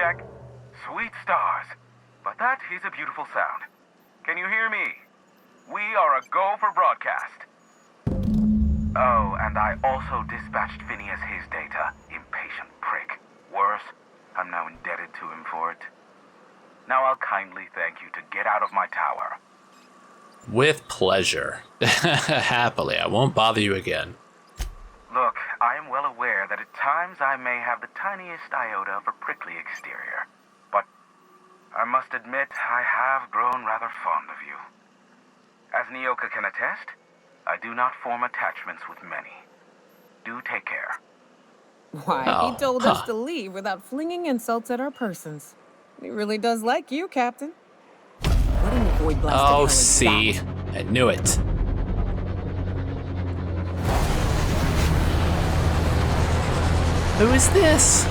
check. Sweet stars. But that is a beautiful sound. Can you hear me? We are a go for broadcast. Oh, and I also dispatched Phineas his data. Impatient prick. Worse, I'm now indebted to him for it. Now I'll kindly thank you to get out of my tower. With pleasure. Happily, I won't bother you again. Look, I am well aware that at times I may have the tiniest iota of a prickly exterior. But I must admit I have grown rather fond of you. As Nyoka can attest, I do not form attachments with many. Do take care. Why, he told us to leave without flinging insults at our persons. He really does like you, Captain. What in the void blasted hell is see. that? I knew it. Who is this?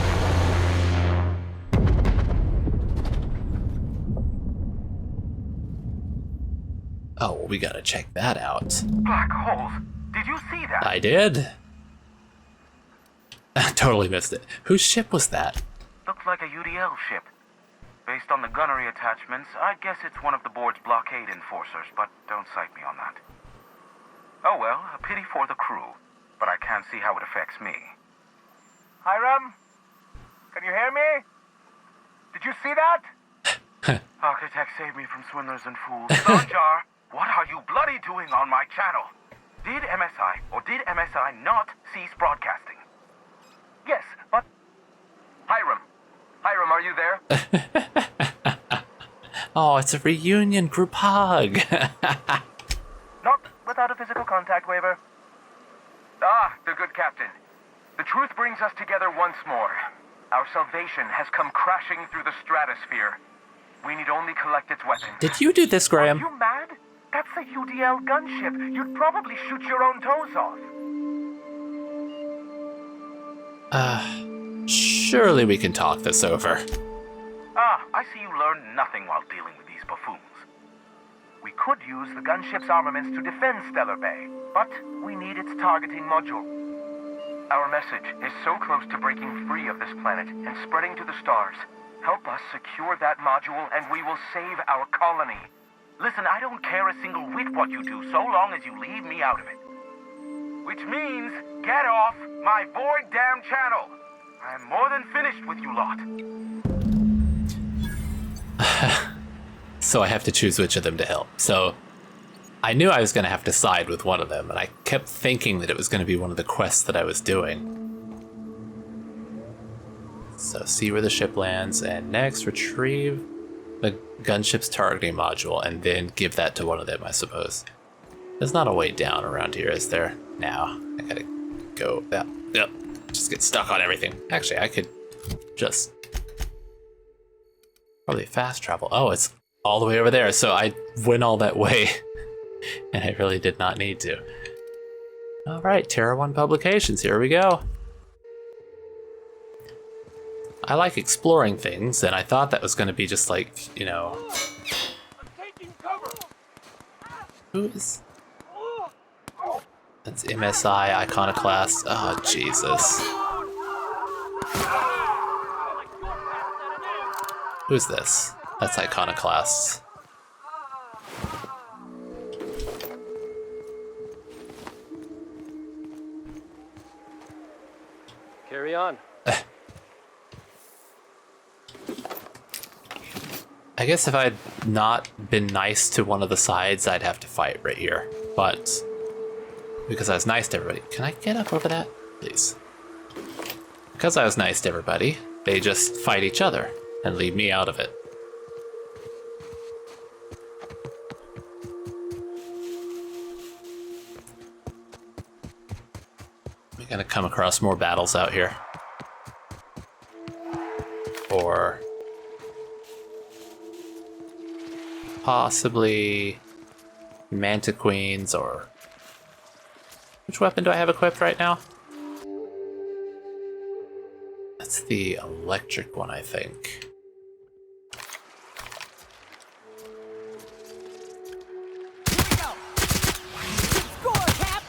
Oh, well, we gotta check that out. Black holes. Did you see that? I did. I totally missed it. Whose ship was that? Looks like a UDL ship. Based on the gunnery attachments, I guess it's one of the board's blockade enforcers, but don't cite me on that. Oh well, a pity for the crew, but I can't see how it affects me. Hiram? Can you hear me? Did you see that? Architect saved me from swindlers and fools. Sanjar, what are you bloody doing on my channel? Did MSI or did MSI not cease broadcasting? Yes, but... Hiram, are you there? Oh, it's a reunion group hug. Not without a physical contact waiver. Ah, the good captain. The truth brings us together once more. Our salvation has come crashing through the stratosphere. We need only collect its weapons. Did you do this, Graham? Are you mad? That's a UDL gunship. You'd probably shoot your own toes off. Surely we can talk this over. Ah, I see you learned nothing while dealing with these buffoons. We could use the gunship's armaments to defend Stellar Bay, but we need its targeting module. Our message is so close to breaking free of this planet and spreading to the stars. Help us secure that module and we will save our colony. Listen, I don't care a single whit what you do so long as you leave me out of it. Which means, get off my void damn channel. I am more than finished with you lot. So I have to choose which of them to help. So I knew I was going to have to side with one of them, and I kept thinking that it was going to be one of the quests that I was doing. So see where the ship lands, and next retrieve the gunship's targeting module, and then give that to one of them, I suppose. There's not a way down around here, is there? No, I gotta go. Yep. Just get stuck on everything. Actually, I could just probably fast travel. Oh, it's all the way over there. So I went all that way, and I really did not need to. All right, Terra 1 Publications. Here we go. I like exploring things, and I thought that was going to be just like, you know. I'm taking cover. Who is? That's MSI Iconoclast. Oh, Jesus. Who's this? That's Iconoclast. Carry on. I guess if I'd not been nice to one of the sides, I'd have to fight right here. But because I was nice to everybody, can I get up over that, please? Because I was nice to everybody, they just fight each other and leave me out of it. We're gonna come across more battles out here. Or possibly Mantiqueens, or which weapon do I have equipped right now? That's the electric one, I think. Here we go. Score, Cap.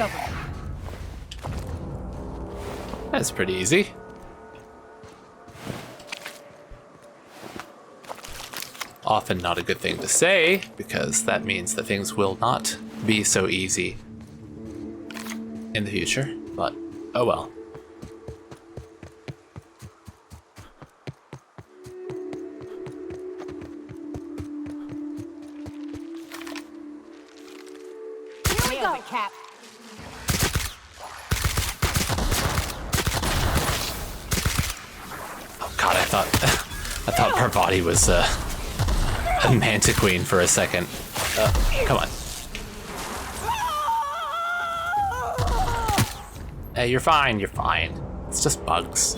of them. That's pretty easy. Often not a good thing to say, because that means that things will not be so easy in the future, but oh well. Here we go, Cap. Oh god, I thought her body was a Mantiqueen for a second. Come on. Hey, you're fine, you're fine. It's just bugs.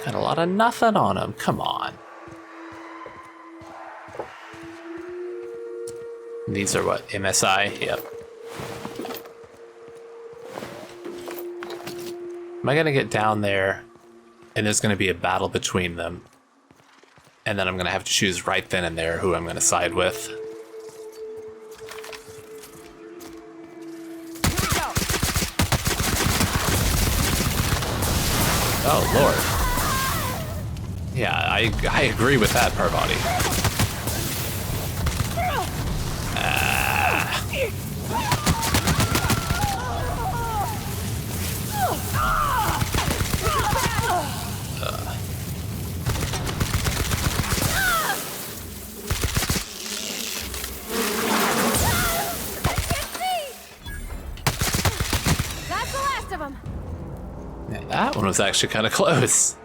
Got a lot of nothing on them, come on. These are what, MSI? Yep. Am I gonna get down there and there's gonna be a battle between them? And then I'm gonna have to choose right then and there who I'm gonna side with. Oh, Lord. Yeah, I agree with that, Parvati. That's the last of them. Man, that one was actually kind of close.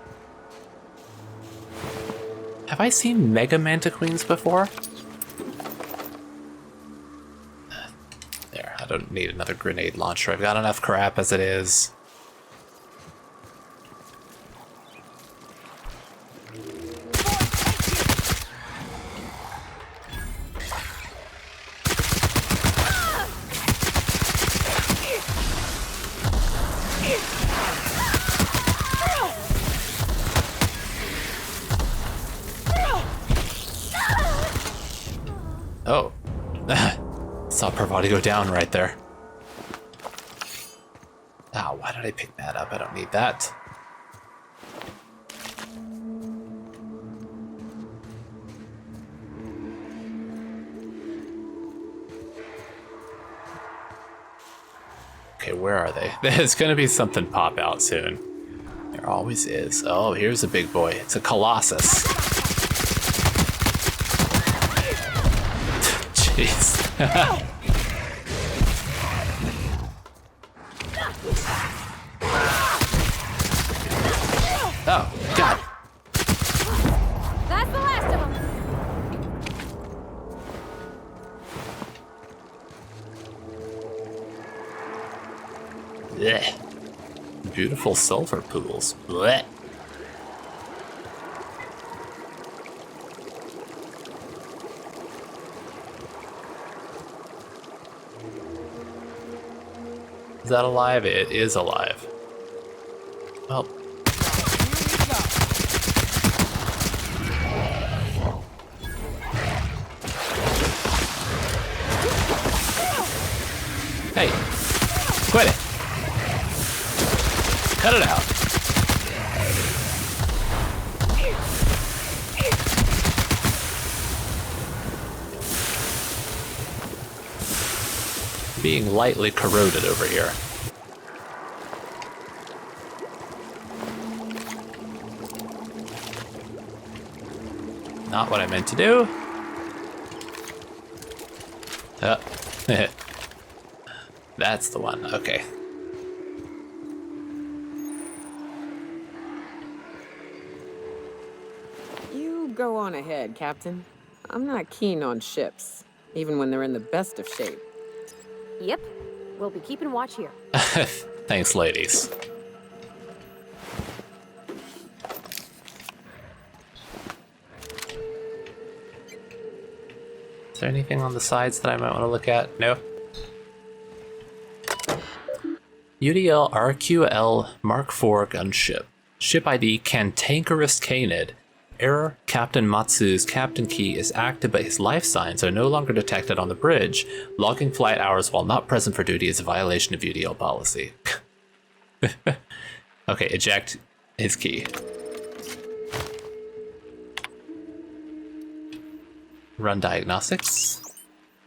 Have I seen Mega Mantiqueens before? There, I don't need another grenade launcher. I've got enough crap as it is. Oh. Saw Parvati go down right there. Oh, why did I pick that up? I don't need that. Okay, where are they? There's gonna be something pop out soon. There always is. Oh, here's a big boy. It's a Colossus. Jeez. Oh, God. That's the last of them. Blech. Beautiful sulfur pools. Blech. Is that alive? It is alive. Well. Hey, quit it. Cut it out. Being lightly corroded over here. Not what I meant to do. That's the one, okay. You go on ahead, Captain. I'm not keen on ships, even when they're in the best of shape. Yep. We'll be keeping watch here. Thanks, ladies. Is there anything on the sides that I might want to look at? No. UDL RQL Mark IV gunship. Ship ID Cantankerous Canid. Error. Captain Matsu's captain key is active, but his life signs are no longer detected on the bridge. Logging flight hours while not present for duty is a violation of UDL policy. Okay, eject his key. Run diagnostics.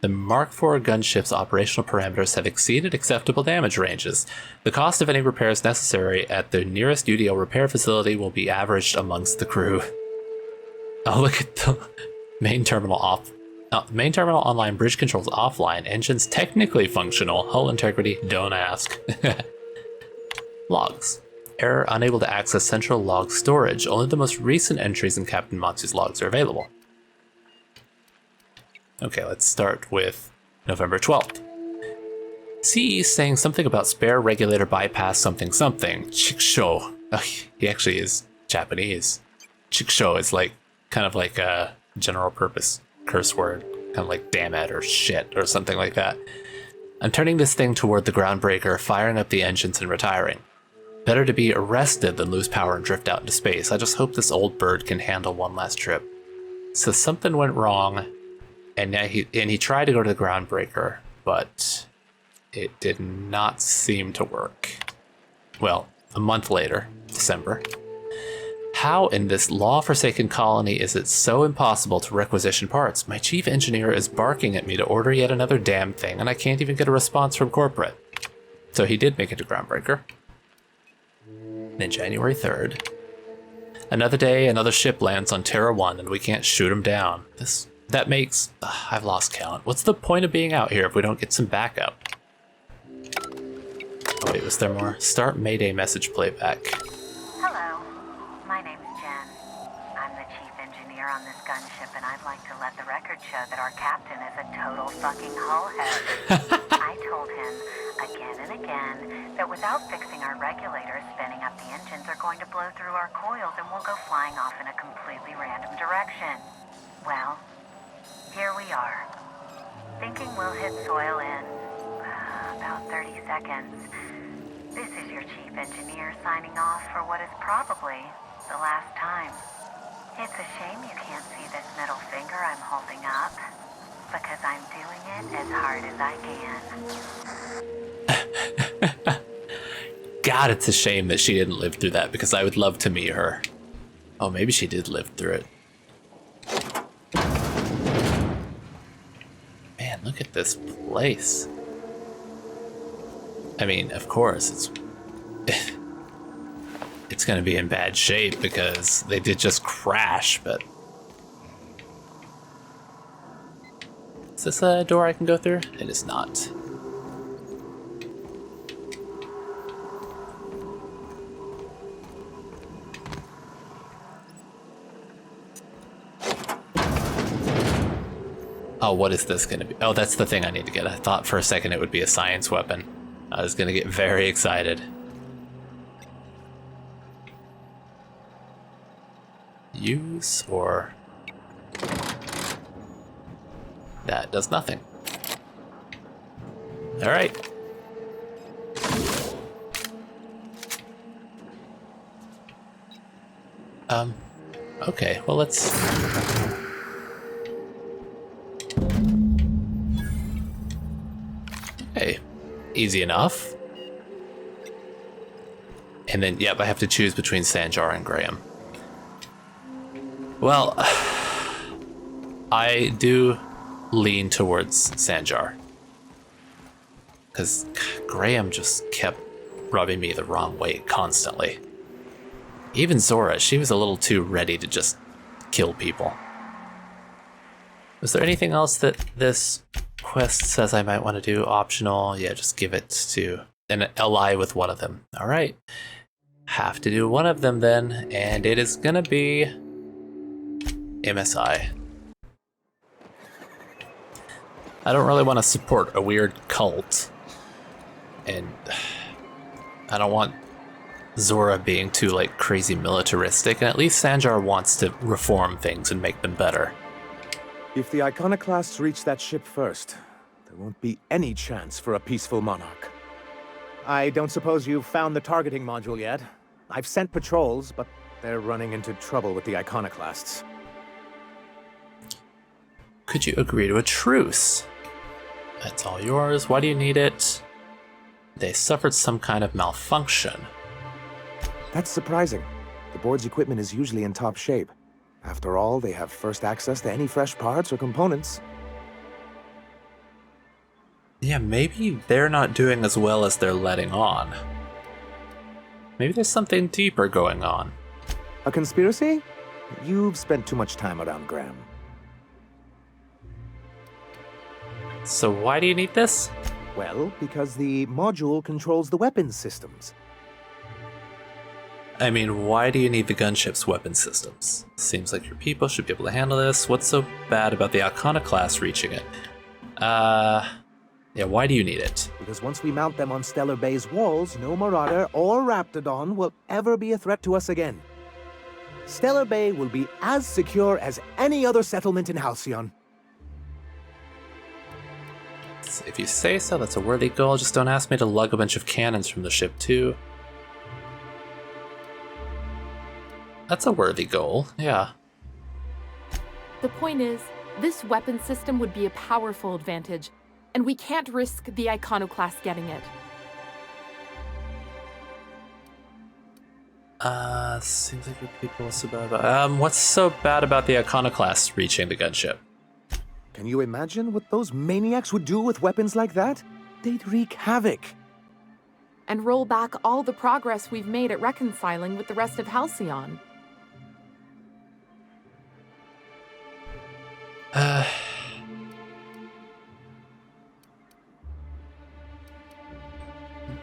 The Mark IV gunship's operational parameters have exceeded acceptable damage ranges. The cost of any repairs necessary at the nearest UDL repair facility will be averaged amongst the crew. Oh, look at the main terminal off. Main terminal online, bridge controls offline, engines technically functional, hull integrity, don't ask. Logs. Error, unable to access central log storage. Only the most recent entries in Captain Matsu's logs are available. Okay, let's start with November 12th. CE saying something about spare regulator bypass something something. Chiksho. Oh, he actually is Japanese. Chiksho is like kind of like a general purpose curse word. Kind of like damn it or shit or something like that. I'm turning this thing toward the groundbreaker, firing up the engines and retiring. Better to be arrested than lose power and drift out into space. I just hope this old bird can handle one last trip. So something went wrong. And now he tried to go to the groundbreaker, but it did not seem to work. Well, a month later, December. How in this law-forsaken colony is it so impossible to requisition parts? My chief engineer is barking at me to order yet another damn thing, and I can't even get a response from corporate. So he did make it to groundbreaker. Then January 3rd. Another day, another ship lands on Terra 1, and we can't shoot him down. That makes... I've lost count. What's the point of being out here if we don't get some backup? Oh wait, was there more? Start Mayday message playback. Hello, my name's Jen. I'm the chief engineer on this gunship, and I'd like to let the record show that our captain is a total fucking hullhead. I told him again and again that without fixing our regulators, spinning up the engines are going to blow through our coils and we'll go flying off in a completely random direction. Well, here we are, thinking we'll hit soil in about 30 seconds. This is your chief engineer signing off for what is probably the last time. It's a shame you can't see this middle finger I'm holding up, because I'm doing it as hard as I can. God, it's a shame that she didn't live through that, because I would love to meet her. Oh, maybe she did live through it. Man, look at this place. I mean, of course, it's going to be in bad shape because they did just crash, but... Is this a door I can go through? It is not. Oh, what is this going to be? Oh, that's the thing I need to get. I thought for a second it would be a science weapon. I was going to get very excited. Use or... That does nothing. All right. Okay, well, let's... Hey, easy enough. And then, yep, I have to choose between Sanjar and Graham. Well, I do lean towards Sanjar. Because Graham just kept rubbing me the wrong way constantly. Even Zora, she was a little too ready to just kill people. Was there anything else that this quest says I might want to do? Optional? Yeah, just give it to an ally with one of them. All right. Have to do one of them then, and it is gonna be MSI. I don't really want to support a weird cult, and I don't want Zora being too like crazy militaristic, and at least Sanjar wants to reform things and make them better. If the Iconoclasts reach that ship first, there won't be any chance for a peaceful monarch. I don't suppose you've found the targeting module yet. I've sent patrols, but They're running into trouble with the iconoclasts. Could you agree to a truce? That's all yours. Why do you need it? They suffered some kind of malfunction. That's surprising. The board's equipment is usually in top shape. After all, they have first access to any fresh parts or components. Yeah, maybe they're not doing as well as they're letting on. Maybe there's something deeper going on. A conspiracy? You've spent too much time around Graham. So why do you need this? Well, because the module controls the weapons systems. I mean, why do you need the gunship's weapon systems? Seems like your people should be able to handle this. What's so bad about the Iconoclast reaching it? Yeah, why do you need it? Because once we mount them on Stellar Bay's walls, no Marauder or Raptidon will ever be a threat to us again. Stellar Bay will be as secure as any other settlement in Halcyon. If you say so, that's a worthy goal. Just don't ask me to lug a bunch of cannons from the ship, too. That's a worthy goal, yeah. The point is, this weapon system would be a powerful advantage, and we can't risk the Iconoclast getting it. Seems like your people are so bad about... what's so bad about the Iconoclast reaching the gunship? Can you imagine what those maniacs would do with weapons like that? They'd wreak havoc. And roll back all the progress we've made at reconciling with the rest of Halcyon.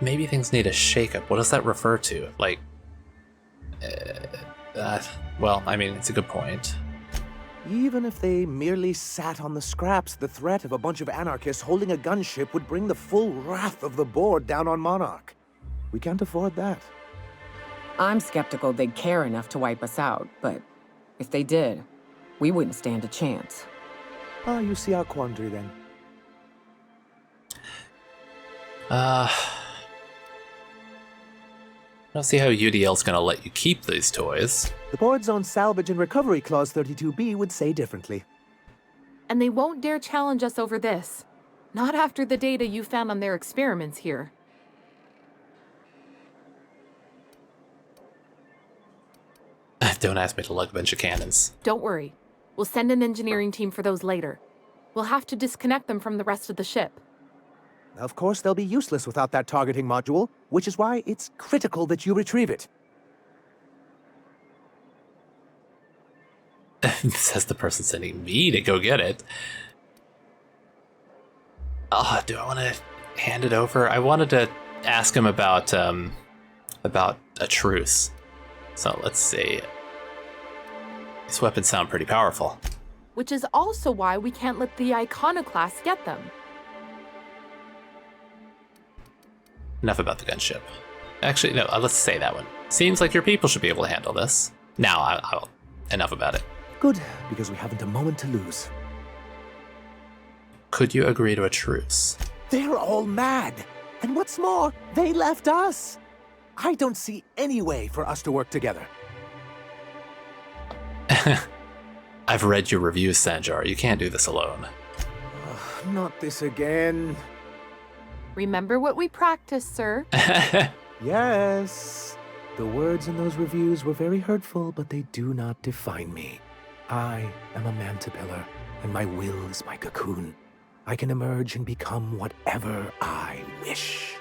Maybe things need a shakeup. What does that refer to? Like, well, I mean, it's a good point. Even if they merely sat on the scraps, the threat of a bunch of anarchists holding a gunship would bring the full wrath of the board down on Monarch. We can't afford that. I'm skeptical they'd care enough to wipe us out, but if they did, we wouldn't stand a chance. Ah, you see our quandary then. I don't see how UDL's gonna let you keep these toys. The board's own salvage and recovery clause 32B would say differently. And they won't dare challenge us over this. Not after the data you found on their experiments here. Don't ask me to lug a bunch of cannons. Don't worry. We'll send an engineering team for those later. We'll have to disconnect them from the rest of the ship. Of course, they'll be useless without that targeting module, which is why it's critical that you retrieve it. Says the person sending me to go get it. Oh, do I want to hand it over? I wanted to ask him about a truce. So let's see. These weapons sound pretty powerful. Which is also why we can't let the Iconoclast get them. Enough about the gunship. Actually, no, let's say that one. Seems like your people should be able to handle this. Now, I'll enough about it. Good, because we haven't a moment to lose. Could you agree to a truce? They're all mad. And what's more, they left us. I don't see any way for us to work together. I've read your reviews, Sanjar. You can't do this alone. Not this again. Remember what we practiced, sir. Yes. The words in those reviews were very hurtful, but they do not define me. I am a mantipillar, and my will is my cocoon. I can emerge and become whatever I wish.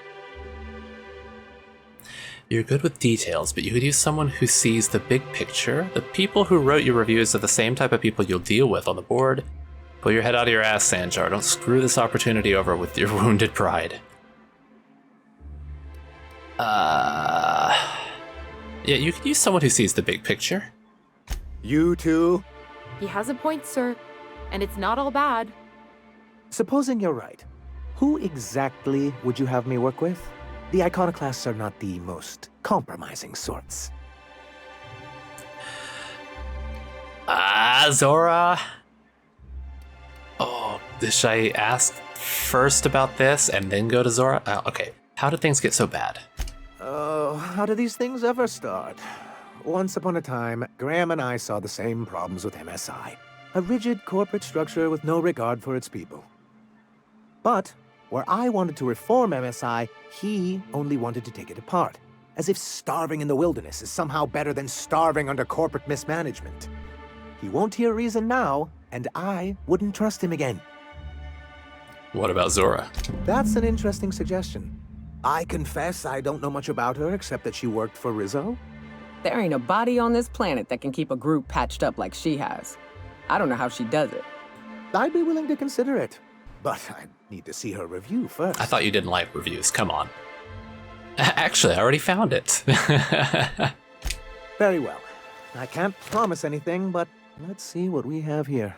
You're good with details, but you could use someone who sees the big picture. The people who wrote your reviews are the same type of people you'll deal with on the board. Pull your head out of your ass, Sanjar. Don't screw this opportunity over with your wounded pride. Yeah, you could use someone who sees the big picture. You too? He has a point, sir. And it's not all bad. Supposing you're right, who exactly would you have me work with? The Iconoclasts are not the most compromising sorts. Zora. Oh, should I ask first about this and then go to Zora? Okay, how did things get so bad? How do these things ever start? once upon a time, Graham and I saw the same problems with MSI. A rigid corporate structure with no regard for its people. But where I wanted to reform MSI, he only wanted to take it apart. As if starving in the wilderness is somehow better than starving under corporate mismanagement. He won't hear reason now, and I wouldn't trust him again. What about Zora? That's an interesting suggestion. I confess I don't know much about her except that she worked for Rizzo. There ain't a body on this planet that can keep a group patched up like she has. I don't know how she does it. I'd be willing to consider it, but I need to see her review first. I thought you didn't like reviews. Come on. Actually, I already found it. Very well. I can't promise anything, but let's see what we have here.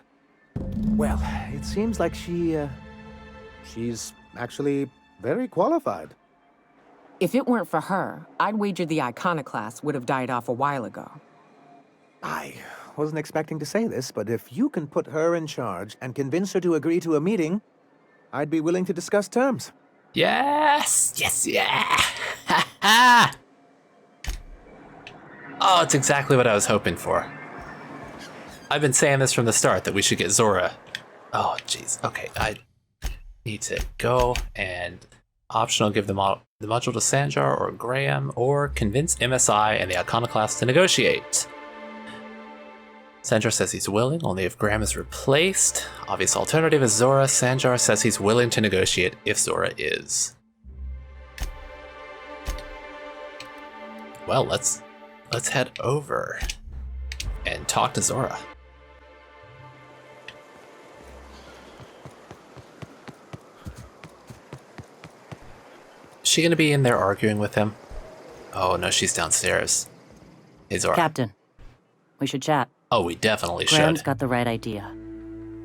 Well, it seems like she's actually very qualified. If it weren't for her, I'd wager the Iconoclast would have died off a while ago. I wasn't expecting to say this, but if you can put her in charge and convince her to agree to a meeting, I'd be willing to discuss terms. Yes! Yes, yeah! Oh, it's exactly what I was hoping for. I've been saying this from the start, that we should get Zora. Oh, jeez. Okay, I need to go and optional give the module to Sanjar or Graham, or convince MSI and the Iconoclast to negotiate. Sanjar says he's willing, only if Graham is replaced. Obvious alternative is Zora. Sanjar says he's willing to negotiate if Zora is. Well, let's head over and talk to Zora. Is she gonna be in there arguing with him? Oh no, she's downstairs. Hey Zora. Captain, we should chat. Oh, we definitely Graham's should. got the right idea,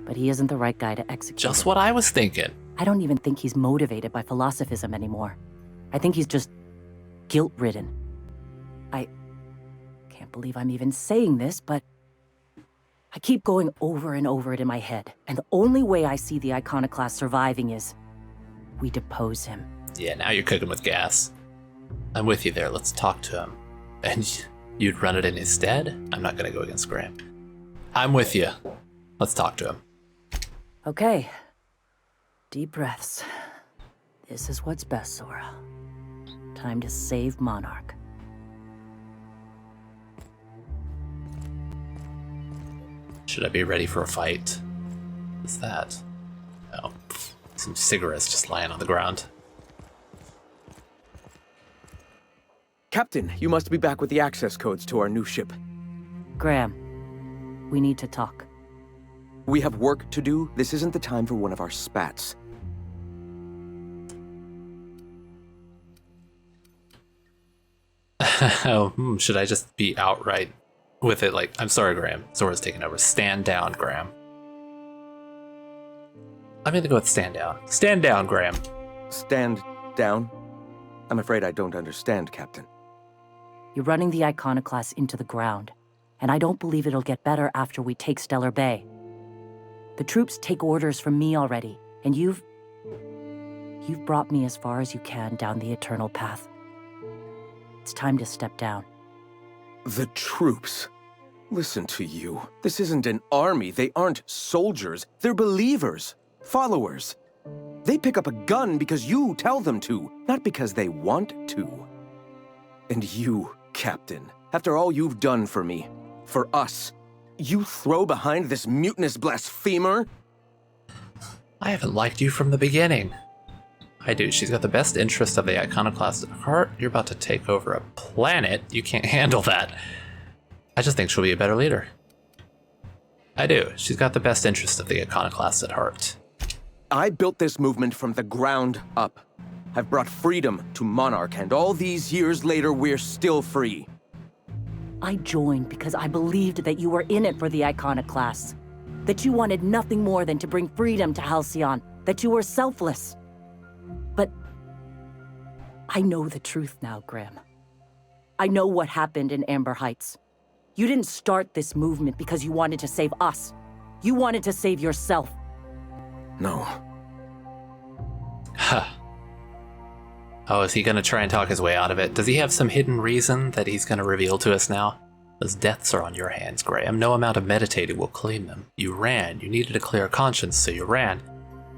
but he isn't the right guy to execute Just it. what I was thinking. I don't even think he's motivated by philosophism anymore. I think he's just guilt-ridden. I can't believe I'm even saying this, but I keep going over and over it in my head, and the only way I see the Iconoclast surviving is we depose him. Yeah, now you're cooking with gas. I'm with you there. Let's talk to him. And you'd run it in his stead? I'm not gonna go against Graham. I'm with you. Let's talk to him. Okay. Deep breaths. This is what's best, Zora. Time to save Monarch. Should I be ready for a fight? What's that? Oh, some cigarettes just lying on the ground. Captain, you must be back with the access codes to our new ship. Graham, we need to talk. We have work to do. This isn't the time for one of our spats. Should I just be outright with it? Like, I'm sorry, Graham. Zora's taking over. Stand down, Graham. I'm gonna go with stand down. Stand down, Graham. Stand down? I'm afraid I don't understand, Captain. You're running the Iconoclast into the ground, and I don't believe it'll get better after we take Stellar Bay. The troops take orders from me already, and you've brought me as far as you can down the eternal path. It's time to step down. The troops? Listen to you. This isn't an army. They aren't soldiers. They're believers. Followers. They pick up a gun because you tell them to, not because they want to. And you, Captain, after all you've done for me, for us, you throw behind this mutinous blasphemer? I haven't liked you from the beginning. I do. She's got the best interest of the Iconoclast at heart. You're about to take over a planet. You can't handle that. I just think she'll be a better leader. I do. She's got the best interest of the Iconoclast at heart. I built this movement from the ground up. I've brought freedom to Monarch, and all these years later, we're still free. I joined because I believed that you were in it for the Iconoclasts. That you wanted nothing more than to bring freedom to Halcyon. That you were selfless. But I know the truth now, Graham. I know what happened in Amber Heights. You didn't start this movement because you wanted to save us. You wanted to save yourself. No. Huh. Oh, is he gonna try and talk his way out of it? Does he have some hidden reason that he's gonna reveal to us now? Those deaths are on your hands, Graham. No amount of meditating will clean them. You ran. You needed a clear conscience, so you ran.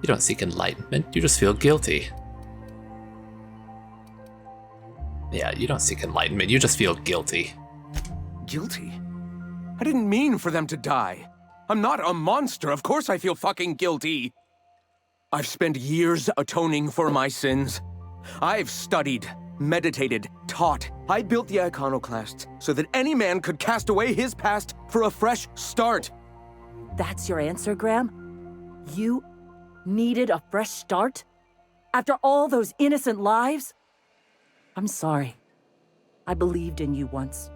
You don't seek enlightenment. You just feel guilty. Yeah, you don't seek enlightenment. You just feel guilty. Guilty? I didn't mean for them to die. I'm not a monster. Of course I feel fucking guilty. I've spent years atoning for my sins. I've studied, meditated, taught. I built the iconoclasts so that any man could cast away his past for a fresh start. That's your answer, Graham? You needed a fresh start? After all those innocent lives? I'm sorry. I believed in you once.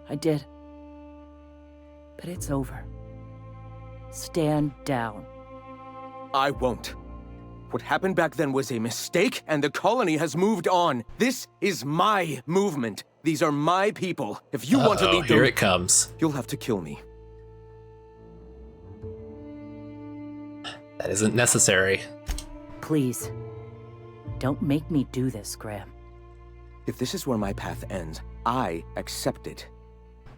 I did. But it's over. Stand down. I won't. What happened back then was a mistake, and the colony has moved on. This is my movement. These are my people. If you want to lead them, here it comes. You'll have to kill me. That isn't necessary. Please, don't make me do this, Graham. If this is where my path ends, I accept it.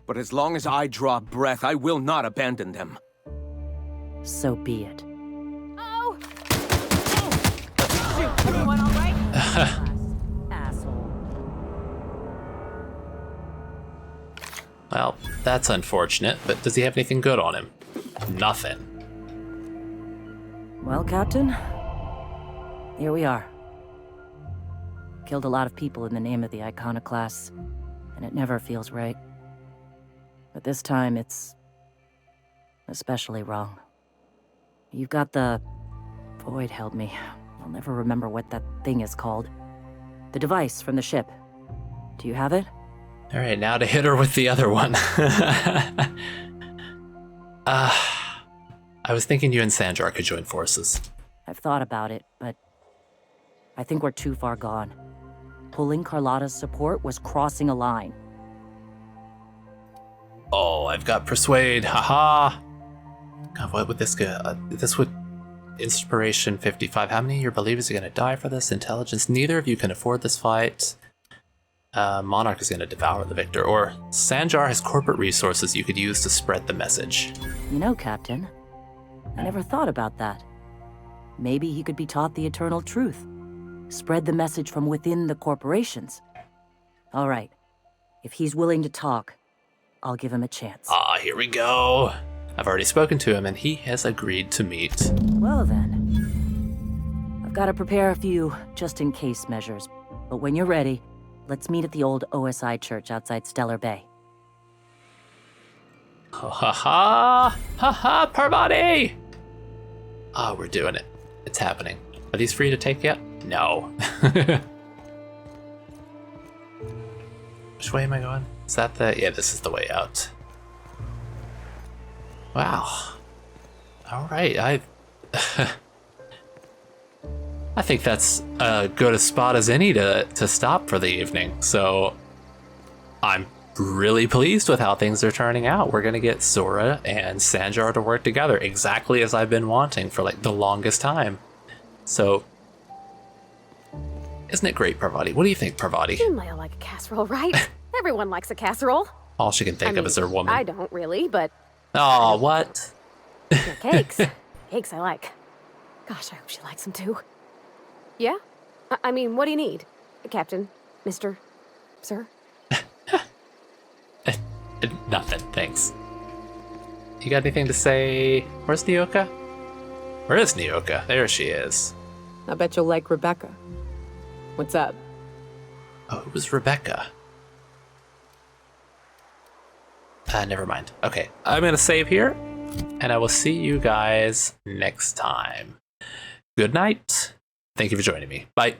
But as long as I draw breath, I will not abandon them. So be it. Oh! Shoot, everyone all right? Asshole. Well, that's unfortunate, but does he have anything good on him? Nothing. Well, Captain, here we are. Killed a lot of people in the name of the iconoclasts, and it never feels right. But this time, it's especially wrong. You've got the... Void held me. I'll never remember what that thing is called. The device from the ship. Do you have it? All right, now to hit her with the other one. I was thinking you and Sanjar could join forces. I've thought about it, but I think we're too far gone. Pulling Carlotta's support was crossing a line. Oh, I've got Persuade, haha. God, what would this go? This would... Inspiration 55. How many of your believers are going to die for this? Intelligence. Neither of you can afford this fight. Monarch is going to devour the victor. Or Sanjar has corporate resources you could use to spread the message. You know, Captain, I never thought about that. Maybe he could be taught the eternal truth. Spread the message from within the corporations. All right. If he's willing to talk, I'll give him a chance. Ah, here we go. I've already spoken to him and he has agreed to meet. Well then. I've got to prepare a few just-in-case measures. But when you're ready, let's meet at the old OSI church outside Stellar Bay. Ha ha ha! Ha ha, Parvati! Ah, we're doing it. It's happening. Are these free to take yet? No. Which way am I going? Is that the... Yeah, this is the way out. Wow. Alright, I think that's as good a spot as any to stop for the evening. So I'm really pleased with how things are turning out. We're gonna get Sora and Sanjar to work together exactly as I've been wanting for like the longest time. So isn't it great, Parvati? What do you think, Parvati? You might like a casserole, right? Everyone likes a casserole. All she can think of is her woman. I don't really, but... Oh, what? Yeah, cakes. Cakes I like. Gosh, I hope she likes them too. Yeah? I mean, what do you need? Captain? Mr. Sir? Nothing, thanks. You got anything to say? Where's Nyoka? Where is Nyoka? There she is. I bet you'll like Rebecca. What's up? Oh, it was Rebecca. Never mind. Okay, I'm gonna save here, and I will see you guys next time. Good night. Thank you for joining me. Bye.